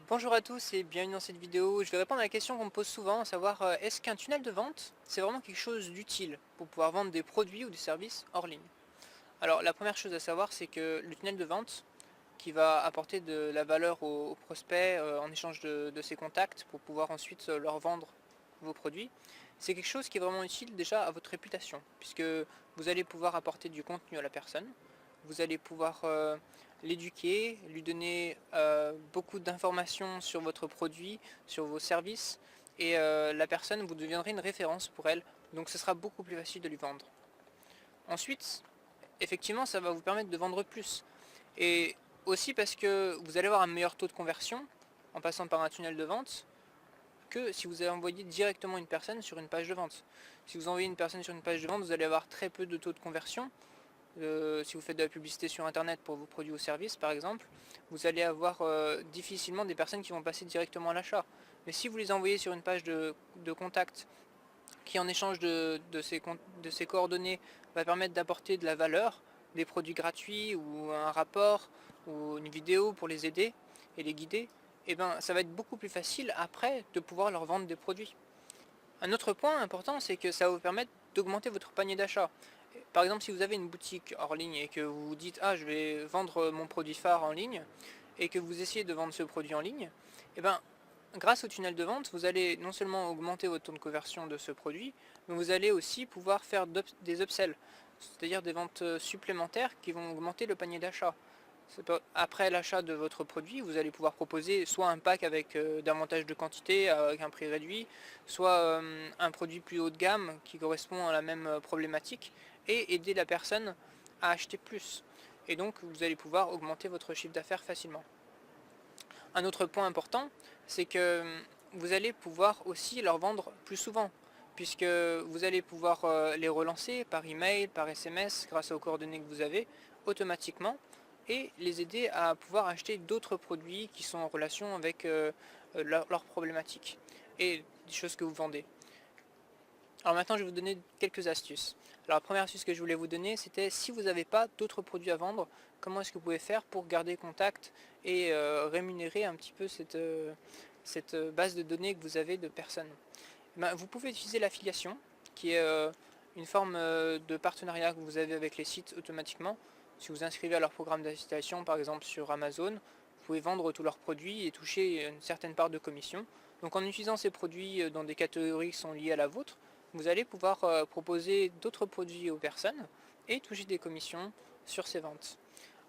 Bonjour à tous et bienvenue dans cette vidéo. Je vais répondre à la question qu'on me pose souvent, à savoir est-ce qu'un tunnel de vente c'est vraiment quelque chose d'utile pour pouvoir vendre des produits ou des services hors ligne. Alors la première chose à savoir, c'est que le tunnel de vente qui va apporter de la valeur aux prospects en échange de ses contacts pour pouvoir ensuite leur vendre vos produits, c'est quelque chose qui est vraiment utile déjà à votre réputation, puisque vous allez pouvoir apporter du contenu à la personne, vous allez pouvoir l'éduquer, lui donner beaucoup d'informations sur votre produit, sur vos services, et la personne, vous deviendrez une référence pour elle, donc ce sera beaucoup plus facile de lui vendre. Ensuite, effectivement, ça va vous permettre de vendre plus, et aussi parce que vous allez avoir un meilleur taux de conversion en passant par un tunnel de vente que si vous avez envoyé directement une personne sur une page de vente. Si vous envoyez une personne sur une page de vente, vous allez avoir très peu de taux de conversion. Si vous faites de la publicité sur internet pour vos produits ou services par exemple, vous allez avoir difficilement des personnes qui vont passer directement à l'achat. Mais si vous les envoyez sur une page de contact qui en échange de ces coordonnées va permettre d'apporter de la valeur, des produits gratuits ou un rapport ou une vidéo pour les aider et les guider, et ben ça va être beaucoup plus facile après de pouvoir leur vendre des produits. Un autre point important, c'est que ça va vous permettre d'augmenter votre panier d'achat. Par exemple, si vous avez une boutique hors ligne et que vous vous dites je vais vendre mon produit phare en ligne, et que vous essayez de vendre ce produit en ligne, et ben grâce au tunnel de vente, vous allez non seulement augmenter votre taux de conversion de ce produit, mais vous allez aussi pouvoir faire des upsells, c'est-à-dire des ventes supplémentaires qui vont augmenter le panier d'achat. Après l'achat de votre produit, vous allez pouvoir proposer soit un pack avec davantage de quantité avec un prix réduit, soit un produit plus haut de gamme qui correspond à la même problématique et aider la personne à acheter plus. Et donc vous allez pouvoir augmenter votre chiffre d'affaires facilement. Un autre point important, c'est que vous allez pouvoir aussi leur vendre plus souvent, puisque vous allez pouvoir les relancer par email, par SMS, grâce aux coordonnées que vous avez, automatiquement, et les aider à pouvoir acheter d'autres produits qui sont en relation avec leurs problématiques et des choses que vous vendez. Alors maintenant, je vais vous donner quelques astuces. Alors la première astuce que je voulais vous donner, c'était si vous n'avez pas d'autres produits à vendre, comment est-ce que vous pouvez faire pour garder contact et rémunérer un petit peu cette base de données que vous avez de personnes. Vous pouvez utiliser l'affiliation, qui est une forme de partenariat que vous avez avec les sites automatiquement. Si vous inscrivez à leur programme d'affiliation, par exemple sur Amazon, vous pouvez vendre tous leurs produits et toucher une certaine part de commission. Donc en utilisant ces produits dans des catégories qui sont liées à la vôtre, vous allez pouvoir proposer d'autres produits aux personnes et toucher des commissions sur ces ventes.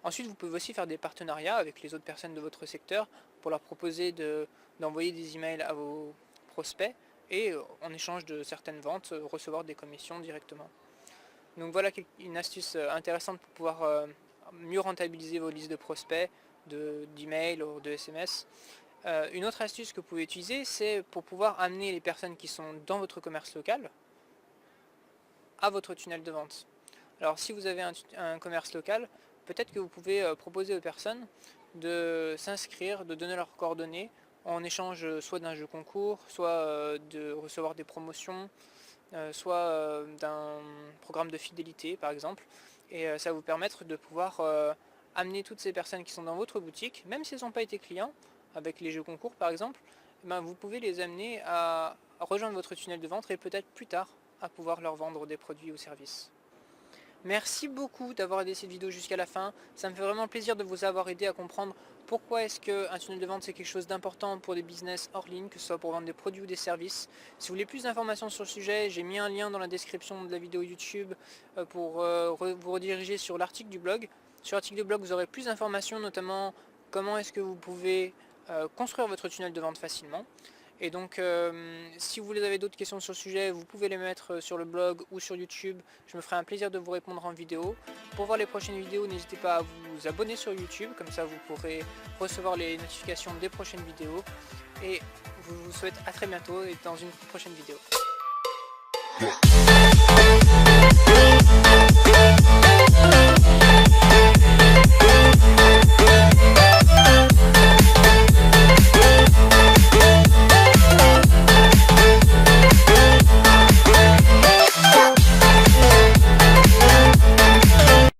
Ensuite, vous pouvez aussi faire des partenariats avec les autres personnes de votre secteur pour leur proposer d'envoyer des emails à vos prospects et en échange de certaines ventes, recevoir des commissions directement. Donc voilà une astuce intéressante pour pouvoir mieux rentabiliser vos listes de prospects, d'emails ou de SMS. Une autre astuce que vous pouvez utiliser, c'est pour pouvoir amener les personnes qui sont dans votre commerce local à votre tunnel de vente. Alors si vous avez un commerce local, peut-être que vous pouvez proposer aux personnes de s'inscrire, de donner leurs coordonnées en échange soit d'un jeu concours, soit de recevoir des promotions, soit d'un programme de fidélité par exemple. Et ça va vous permettre de pouvoir amener toutes ces personnes qui sont dans votre boutique, même si elles n'ont pas été clients, avec les jeux concours par exemple, vous pouvez les amener à rejoindre votre tunnel de vente et peut-être plus tard à pouvoir leur vendre des produits ou services. Merci beaucoup d'avoir aidé cette vidéo jusqu'à la fin, ça me fait vraiment plaisir de vous avoir aidé à comprendre pourquoi est-ce qu'un tunnel de vente c'est quelque chose d'important pour des business hors ligne, que ce soit pour vendre des produits ou des services. Si vous voulez plus d'informations sur le sujet, j'ai mis un lien dans la description de la vidéo YouTube pour vous rediriger sur l'article du blog. Sur l'article du blog vous aurez plus d'informations, notamment comment est-ce que vous pouvez construire votre tunnel de vente facilement. Et donc si vous avez d'autres questions sur le sujet, vous pouvez les mettre sur le blog ou sur YouTube. Je me ferai un plaisir de vous répondre en vidéo. Pour voir les prochaines vidéos, n'hésitez pas à vous abonner sur YouTube, comme ça vous pourrez recevoir les notifications des prochaines vidéos. Et je vous souhaite à très bientôt et dans une prochaine vidéo.